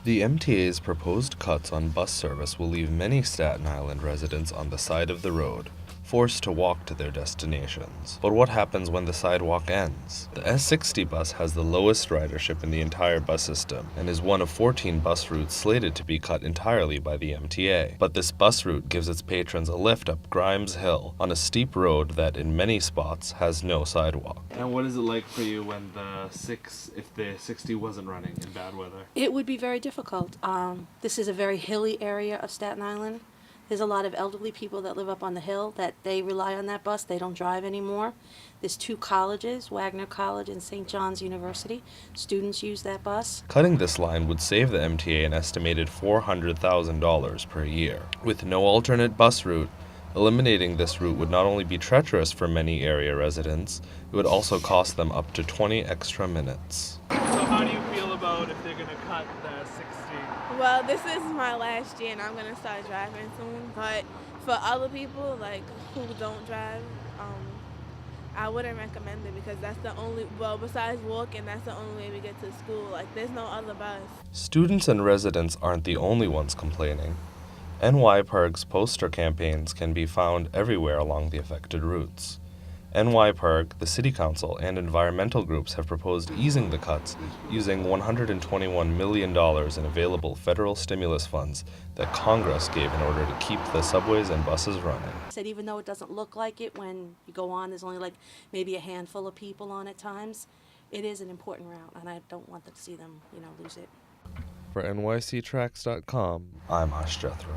The MTA's proposed cuts on bus service will leave many Staten Island residents on the side of the road, forced to walk to their destinations. But what happens when the sidewalk ends? The S60 bus has the lowest ridership in the entire bus system and is one of 14 bus routes slated to be cut entirely by the MTA. But this bus route gives its patrons a lift up Grimes Hill on a steep road that in many spots has no sidewalk. And what is it like for you when if the 60 wasn't running in bad weather? It would be very difficult. This is a very hilly area of Staten Island. There's a lot of elderly people that live up on the hill that they rely on that bus. They don't drive anymore. There's two colleges, Wagner College and St. John's University. Students use that bus. Cutting this line would save the MTA an estimated $400,000 per year. With no alternate bus route, eliminating this route would not only be treacherous for many area residents, it would also cost them up to 20 extra minutes. So how do you feel about if they're going to cut the 60? Well, this is my last year and I'm going to start driving soon. But for other people like who don't drive, I wouldn't recommend it because that's the only, well, besides walking, that's the only way we get to school. Like, there's no other bus. Students and residents aren't the only ones complaining. NYPIRG's poster campaigns can be found everywhere along the affected routes. NYPIRG, the City Council, and environmental groups have proposed easing the cuts using $121 million in available federal stimulus funds that Congress gave in order to keep the subways and buses running. Said even though it doesn't look like it when you go on, there's only like maybe a handful of people on at times, it is an important route and I don't want to see them, lose it. For NYCTracks.com, I'm Ash Jethra.